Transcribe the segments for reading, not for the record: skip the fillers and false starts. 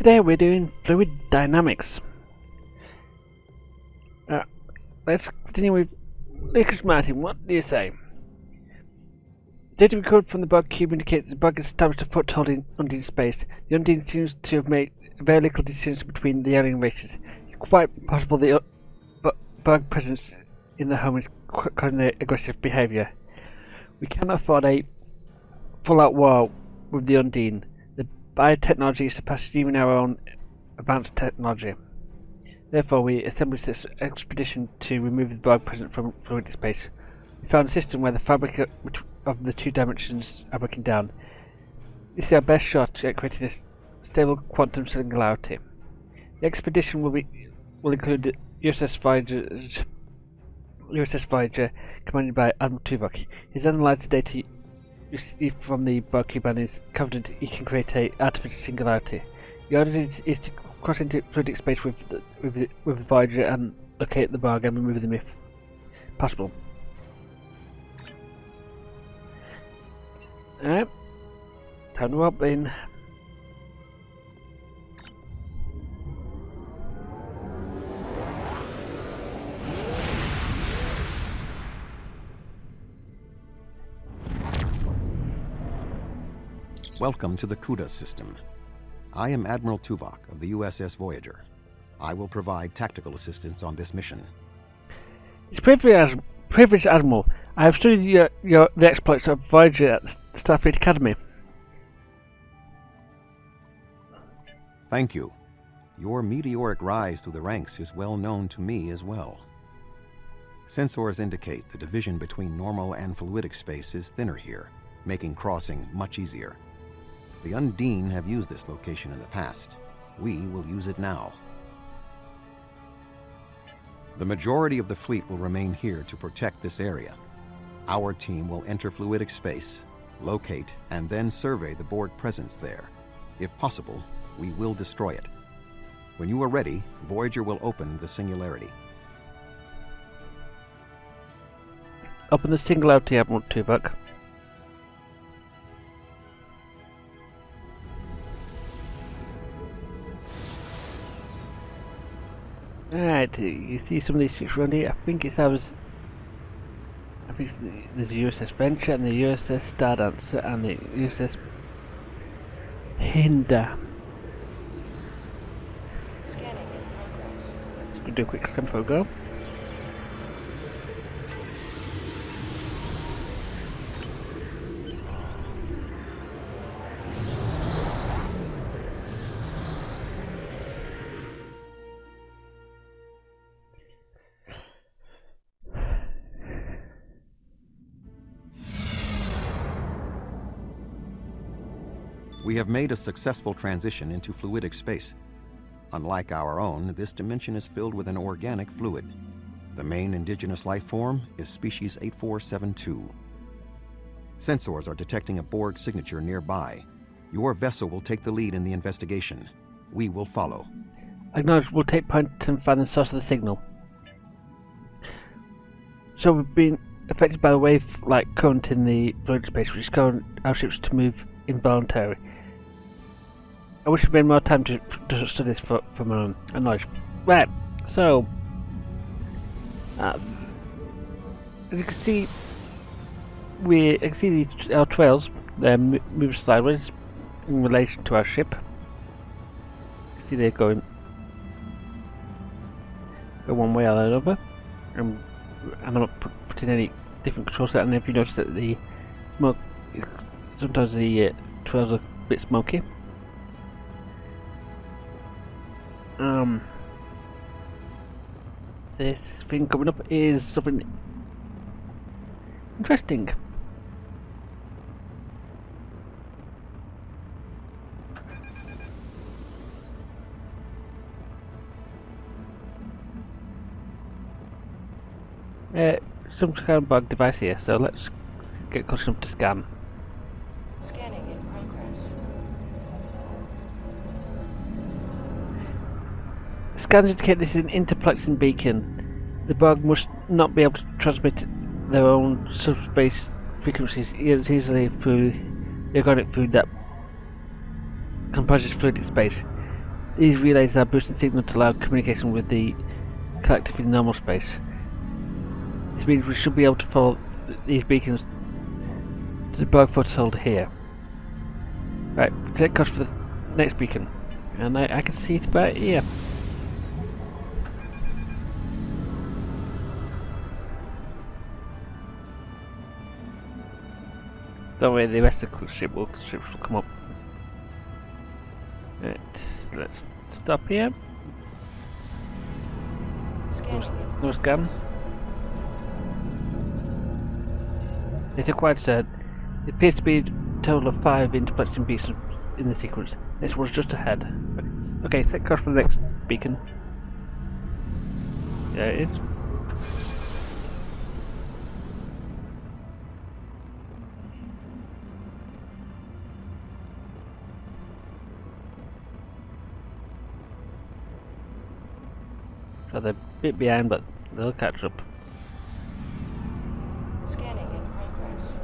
Today we're doing fluid dynamics. Let's continue with Lucas Martin. What do you say? Data recorded from the Borg cube indicates the Borg has established a foothold in Undine space. The Undine seems to have made very little distinction between the alien races. It's quite possible the Borg presence in the home is causing their aggressive behaviour. We cannot afford a full-out war with the Undine. The biotechnology surpasses even our own advanced technology. Therefore, we established this expedition to remove the Borg presence from Fluidic Space. We found a system where the fabric of the two dimensions are breaking down. This is our best shot at creating a stable quantum singularity. The expedition will include USS Voyager, commanded by Admiral Tuvok. He's analysed the data received from the Borg cube and is confident he can create an artificial singularity. The order is to cross into Fluidic Space with Voyager and locate the Borg and remove them if possible. Alright, time to hop in. Welcome to the CUDA system. I am Admiral Tuvok of the USS Voyager. I will provide tactical assistance on this mission. It's privileged Admiral. I have studied the exploits of Voyager at the Starfleet Academy. Thank you. Your meteoric rise through the ranks is well known to me as well. Sensors indicate the division between normal and fluidic space is thinner here, making crossing much easier. The Undine have used this location in the past. We will use it now. The majority of the fleet will remain here to protect this area. Our team will enter fluidic space, locate, and then survey the Borg presence there. If possible, we will destroy it. When you are ready, Voyager will open the singularity. Open the singularity, Admiral Tuvok. Alright, you see some of these ships around here. I think there's the USS Venture and the USS Stardancer and the USS Hinder. Scanning in progress. Let's do a quick scan before we go. We have made a successful transition into fluidic space. Unlike our own, this dimension is filled with an organic fluid. The main indigenous life form is species 8472. Sensors are detecting a Borg signature nearby. Your vessel will take the lead in the investigation. We will follow. Acknowledge, we'll take point and find the source of the signal. So we've been affected by the wave-like current in the fluid space, which is causing our ships to move involuntarily. I wish we'd been more time to study this for my own knowledge. Right, so as you can see, I can see our trails move sideways in relation to our ship. You can see they're going one way or another, and I'm not putting any different controls there. And if you notice that the smoke, sometimes the trails are a bit smoky. This thing coming up is something interesting. Some kind of bug device here, so let's get close enough to scan. Scanning in progress. Scans indicate this is an interplexing beacon. The Borg must not be able to transmit their own subspace frequencies as easily through the organic fluid that composes fluidic space. These relays are boosting signal to allow communication with the collective in normal space. This means we should be able to follow these beacons to the Borg foothold here. Right, take course for the next beacon. And I can see it about here. Don't worry, the rest of the ships will come up. Right, let's stop here. No scan. It's required, sir. It appears to be a total of 5 interplexing beacons in the sequence. This one's just ahead. Okay, take course for the next beacon. Yeah, it is. So they're a bit behind, but they'll catch up. Scanning in progress.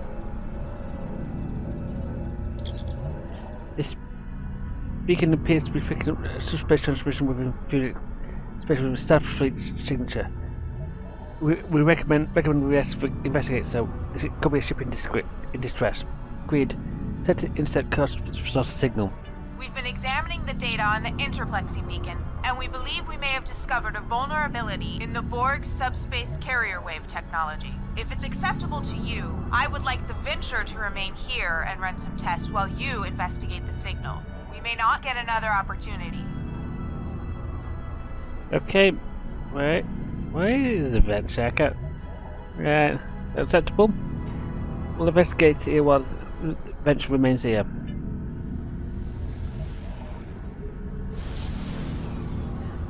This beacon appears to be picking up a suspect transmission within Fluidic Space with a Starfleet signature. We recommend we investigate, so it could be a ship in distress. Agreed. Set to intercept course for source signal. We've been examining the data on the interplexing beacons, and we believe we may have discovered a vulnerability in the Borg subspace carrier wave technology. If it's acceptable to you, I would like the Venture to remain here and run some tests while you investigate the signal. We may not get another opportunity. Okay, right. Where is the Venture? I can't. Right, acceptable. We'll investigate here while the Venture remains here.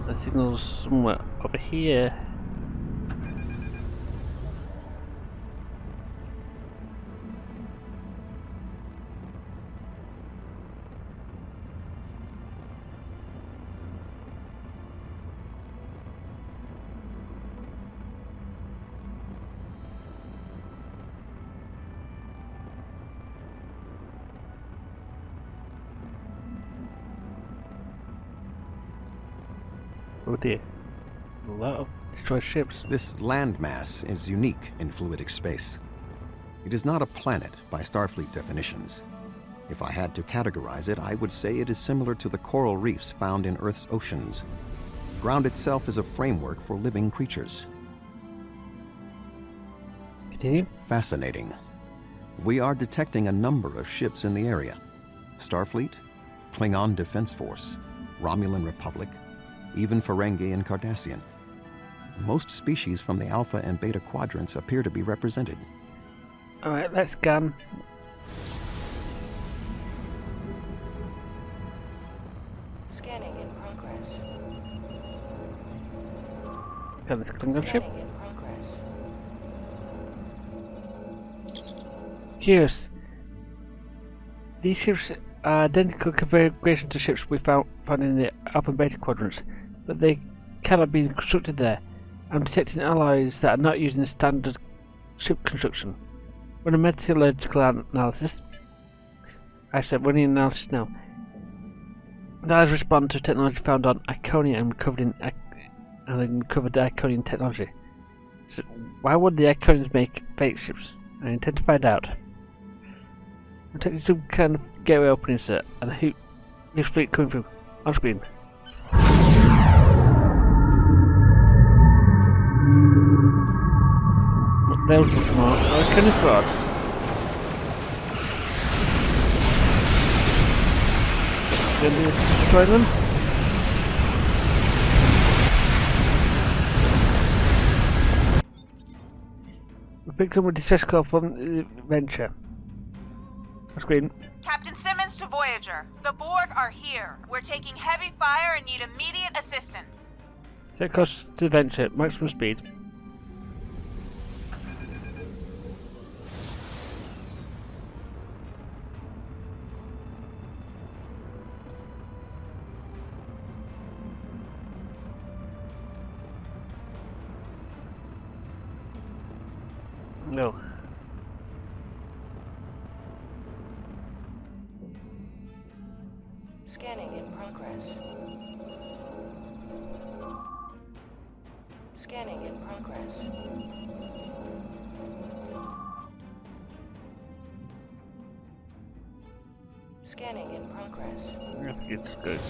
The signal's somewhere over here. Oh dear. A lot of destroyed ships. This landmass is unique in fluidic space. It is not a planet by Starfleet definitions. If I had to categorize it, I would say it is similar to the coral reefs found in Earth's oceans. Ground itself is a framework for living creatures. Continue. Fascinating. We are detecting a number of ships in the area. Starfleet, Klingon Defense Force, Romulan Republic, even Ferengi and Cardassian. Most species from the Alpha and Beta quadrants appear to be represented. Alright, let's scan. Scanning in progress. Got this Klingon ship. Scanning in progress. Curious. These ships are identical configuration to ships we found in the Alpha and Beta quadrants, but they cannot be constructed there. I'm detecting alloys that are not using the standard ship construction. Run a metallurgical analysis. I said running analysis now. The alloys respond to technology found on Iconia and recovered Iconian technology. So why would the Iconians make fake ships? I intend to find out. I'm taking some kind of gateway opening, sir, and a new fleet coming through. On screen. There's some more. Can you frauds? Can you destroy them? We picked up a distress call from the Venture. On screen. Captain Simmons to Voyager. The Borg are here. We're taking heavy fire and need immediate assistance. Set course to the Venture, maximum speed. No. Scanning in progress. Scanning in progress. Scanning in progress. I think it's good.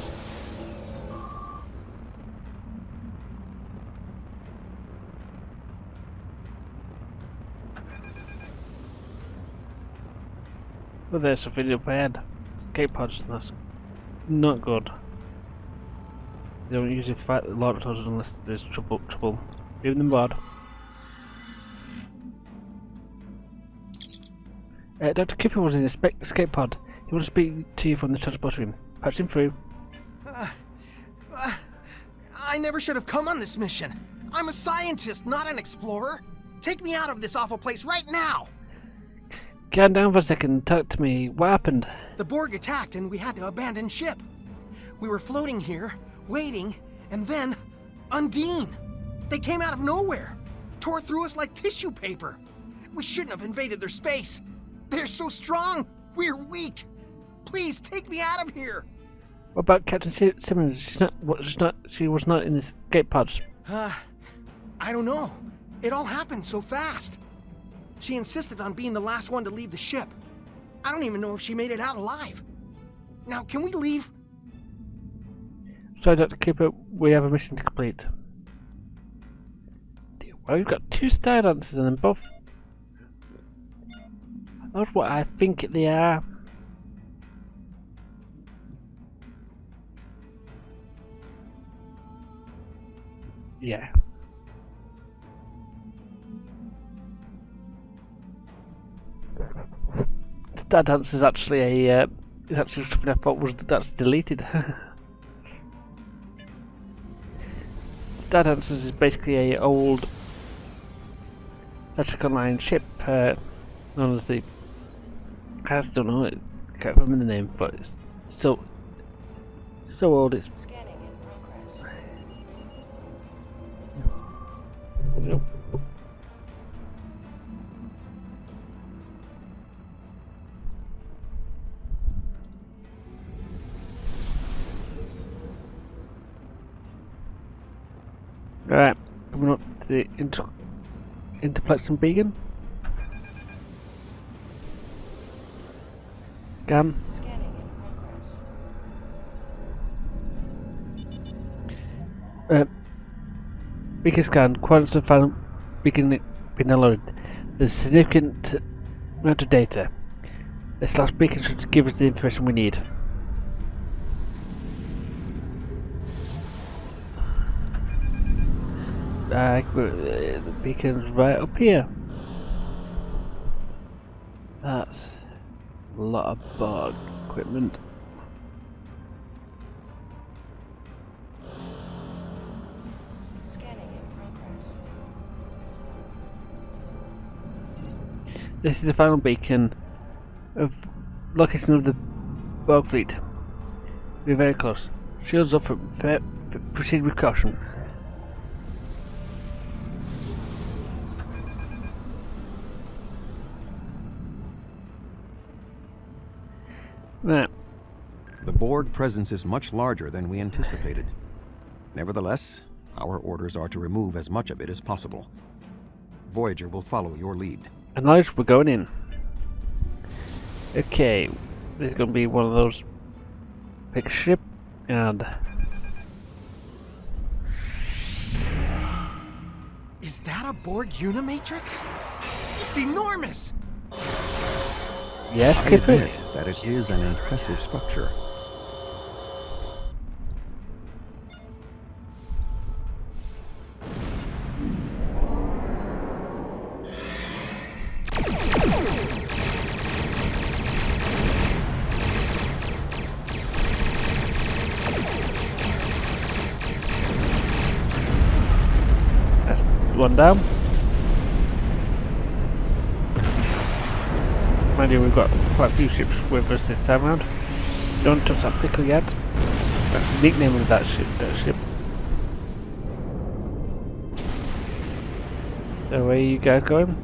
Well, there's a video bad. Escape pods, that's not good. They don't usually fight the laboratories unless there's trouble. Leave them bored. Dr. Cooper was in the escape pod. He wants to speak to you from the transport room. Patch him through. I never should have come on this mission. I'm a scientist, not an explorer. Take me out of this awful place right now. Calm down for a second. Talk to me. What happened? The Borg attacked and we had to abandon ship. We were floating here, waiting, and then Undine. They came out of nowhere, tore through us like tissue paper. We shouldn't have invaded their space. They're so strong. We're weak. Please take me out of here. What about Captain Simmons? She was not in the escape pods. I don't know. It all happened so fast. She insisted on being the last one to leave the ship. I don't even know if she made it out alive. Now, can we leave? Sorry, Dr. Cooper, we have a mission to complete. Well, we've got 2 star answers and them both. That's what I think they are. Yeah. That answer is actually a it's actually something I thought was that's deleted. That answer is basically a old electrical line ship known as the I just don't know it. Can't remember the name, but it's so old. It's Scanning in progress. Yep. Right, coming up to the interplexion beacon. Scan. Scanning in progress. Beacon scan. Quantum final beacon been downloaded. There's a significant amount of data. This last beacon should give us the information we need. The beacon's right up here. That's a lot of Borg equipment. Scanning in progress. This is the final beacon of location of the Borg fleet. We're very close. Shields up. Proceed with caution. Right. The Borg presence is much larger than we anticipated. Nevertheless, our orders are to remove as much of it as possible. Voyager will follow your lead. Acknowledge, we're going in. Okay, this is going to be one of those big ship and Is that a Borg Unimatrix? It's enormous! yes, I Kipper. admit that it is an impressive structure. That's one down. Mind you, we've got quite a few ships with us this time around. Don't touch that pickle yet. That's the nickname of that ship. So where are you guys going?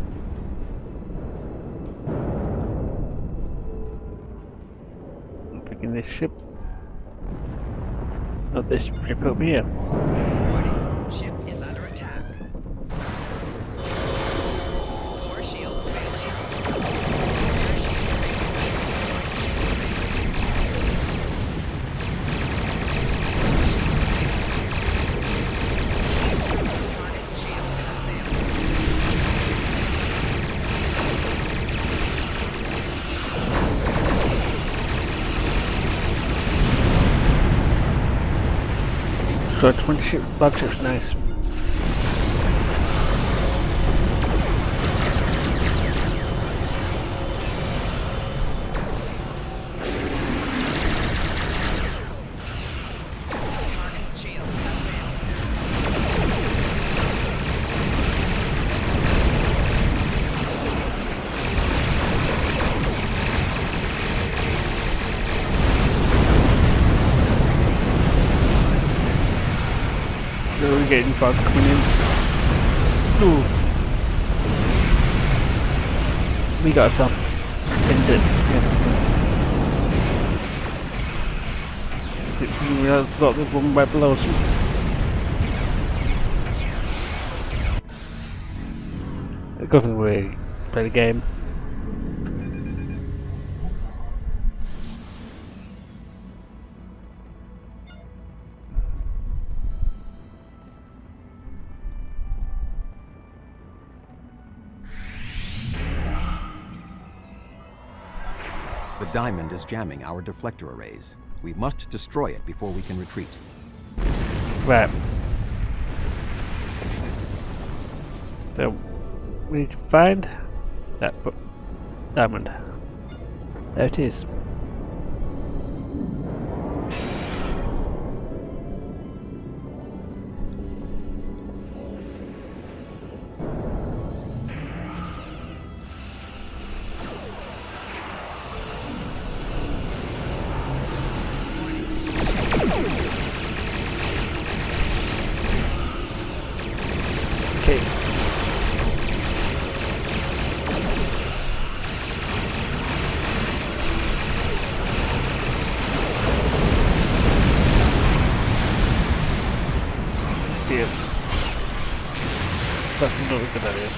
I'm picking this ship. Not this ship over here. Warning, ship is under attack. So 20 ships, bug ships, nice. We're getting bugs coming in. Ooh. We got some. Ended. We have got the one right below us. It doesn't really play the game. The diamond is jamming our deflector arrays. We must destroy it before we can retreat. Right. So we need to find that diamond. There it is. Okay. Yes. That's not a good idea.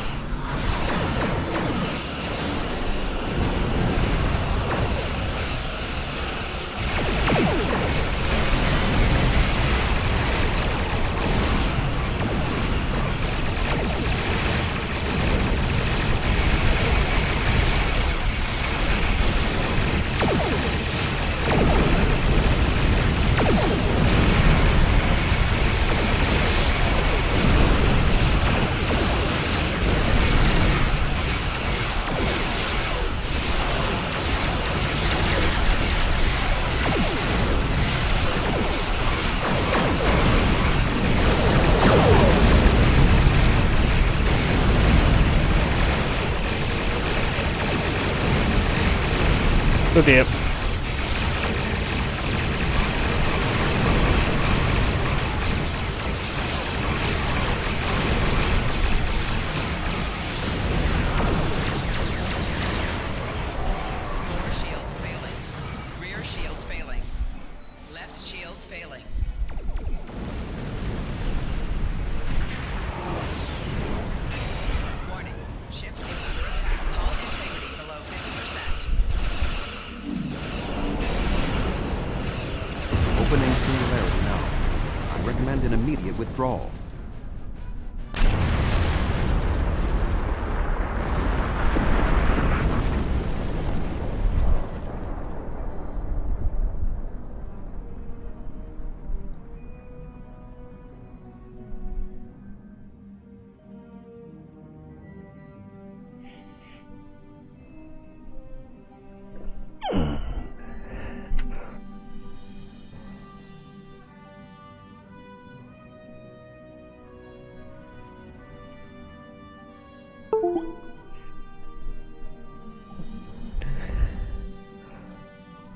Oh dear. Lower shields failing. Rear shields failing. Left shields failing. Warning. Ship is under attack. Hull integrity below 50%. Opening singularity now. I recommend an immediate withdrawal.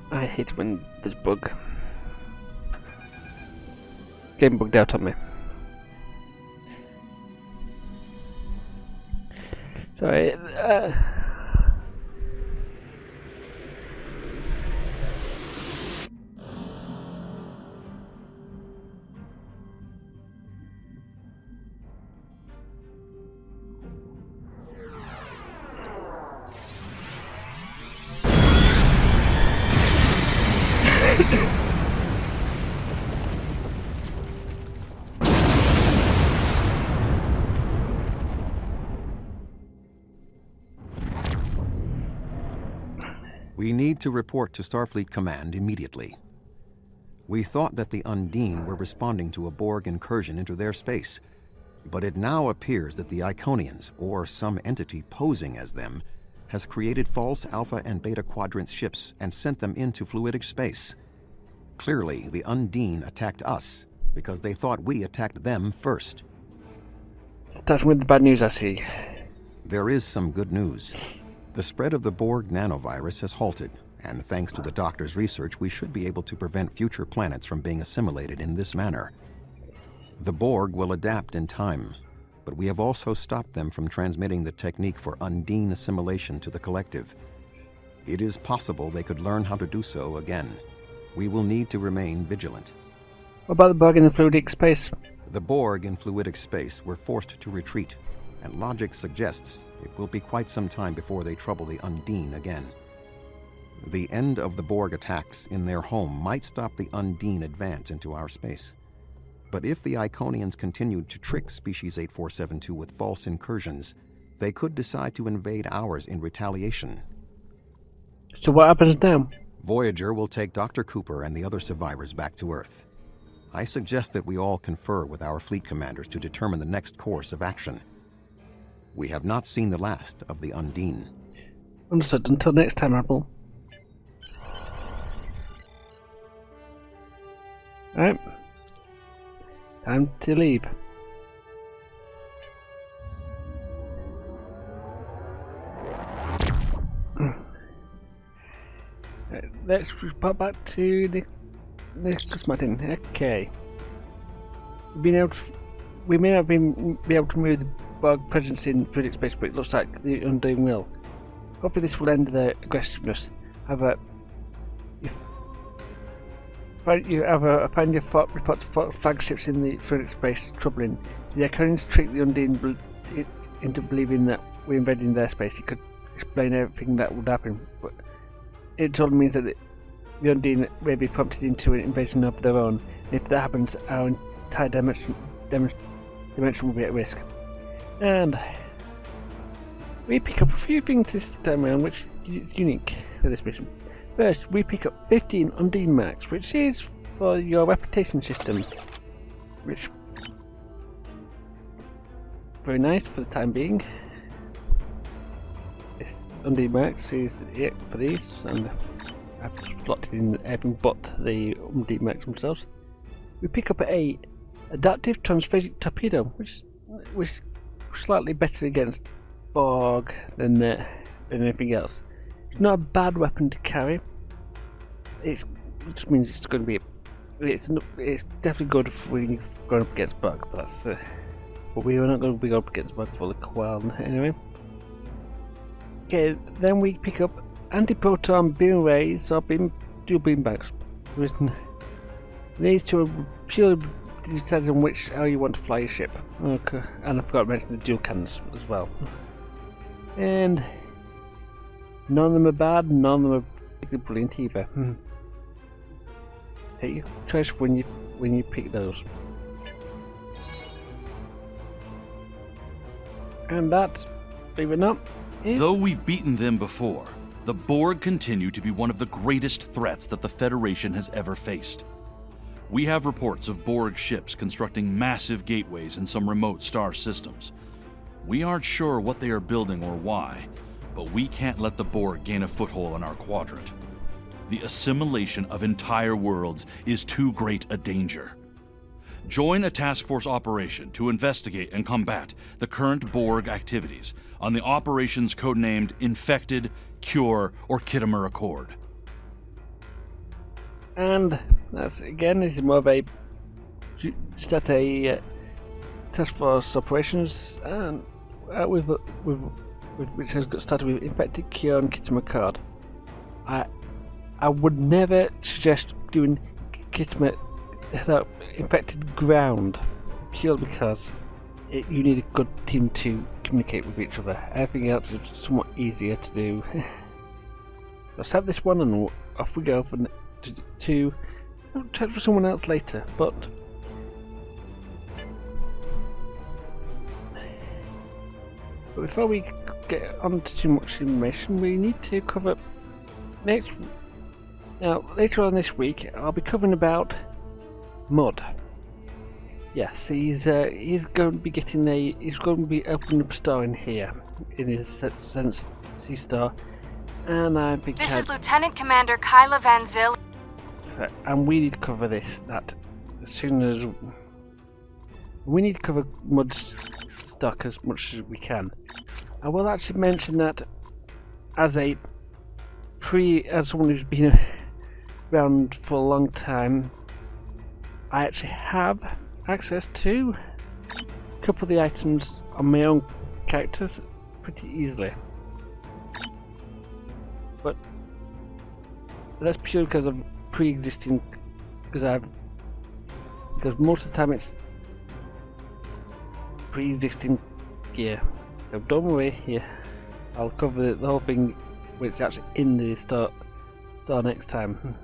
I hate when there's bug. Game bugged out on me. Sorry. We need to report to Starfleet Command immediately. We thought that the Undine were responding to a Borg incursion into their space, but it now appears that the Iconians, or some entity posing as them, has created false Alpha and Beta Quadrant ships and sent them into fluidic space. Clearly, the Undine attacked us because they thought we attacked them first. Starting with the bad news, I see. There is some good news. The spread of the Borg nanovirus has halted, and thanks to the Doctor's research, we should be able to prevent future planets from being assimilated in this manner. The Borg will adapt in time, but we have also stopped them from transmitting the technique for Undine assimilation to the collective. It is possible they could learn how to do so again. We will need to remain vigilant. What about the Borg in the fluidic space? The Borg in fluidic space were forced to retreat, and logic suggests it will be quite some time before they trouble the Undine again. The end of the Borg attacks in their home might stop the Undine advance into our space. But if the Iconians continued to trick Species 8472 with false incursions, they could decide to invade ours in retaliation. So what happens now? Voyager will take Dr. Cooper and the other survivors back to Earth. I suggest that we all confer with our fleet commanders to determine the next course of action. We have not seen the last of the Undine. Understood. Until next time, Admiral. Alright. Time to leave. Let's report back to Nicholas Martin. Okay. We may not be able to move the Borg presence in fluidic space, but it looks like the Undine will. Hopefully this will end their aggressiveness. However, find your report to flagships in the fluidic space troubling. The Iconians tricked the Undine into believing that we're invading their space. It could explain everything that would happen, but it all means that the Undine may be prompted into an invasion of their own. If that happens, our entire dimension will be at risk. And we pick up a few things this time around which is unique for this mission. First, we pick up 15 Undine marks, which is for your reputation system, which very nice for the time being. This Undine marks is it for these, and I've slotted in everything but the Undine marks themselves. We pick up a adaptive transphasic torpedo, which is slightly better against Borg than anything else. It's not a bad weapon to carry. It just means it's going to be. It's definitely good when you're going up against Borg, but that's. But we are not going to be up against Borg for a while anyway. Okay, then we pick up anti-proton beam rays or dual beam bags. These two are purely decided on how you want to fly your ship. Okay, and I forgot to mention the dual cannons as well. And none of them are bad, none of them are particularly brilliant either. Take your choice when you pick those. And that, believe it or not, is... Though we've beaten them before, the Borg continue to be one of the greatest threats that the Federation has ever faced. We have reports of Borg ships constructing massive gateways in some remote star systems. We aren't sure what they are building or why, but we can't let the Borg gain a foothold in our quadrant. The assimilation of entire worlds is too great a danger. Join a task force operation to investigate and combat the current Borg activities on the operations codenamed Infected, Cure, or Kittimer Accord. And that's again, this is more of a start a task force operations, and with which has got started with Infected, Cure, and Kittimer Accord. I would never suggest doing Kittimer Infected ground, purely because you need a good team to communicate with each other. Everything else is somewhat easier to do. Let's have this one and off we go to check for someone else later, but before we get on to too much information, we need to cover next Now, later on this week, I'll be covering about Mud. Yes, he's going to be he's going to be opening up a store in here, in his Sense Star, and I've been This is Lieutenant Commander Kyla Van Zyl. and we need to cover that as soon as we need to cover Mud's stock as much as we can. I will actually mention that as someone who's been around for a long time, I actually have access to a couple of the items on my own characters pretty easily. But that's purely because of pre-existing, because most of the time it's pre-existing gear. So don't worry here, I'll cover the whole thing when it's actually in the store next time.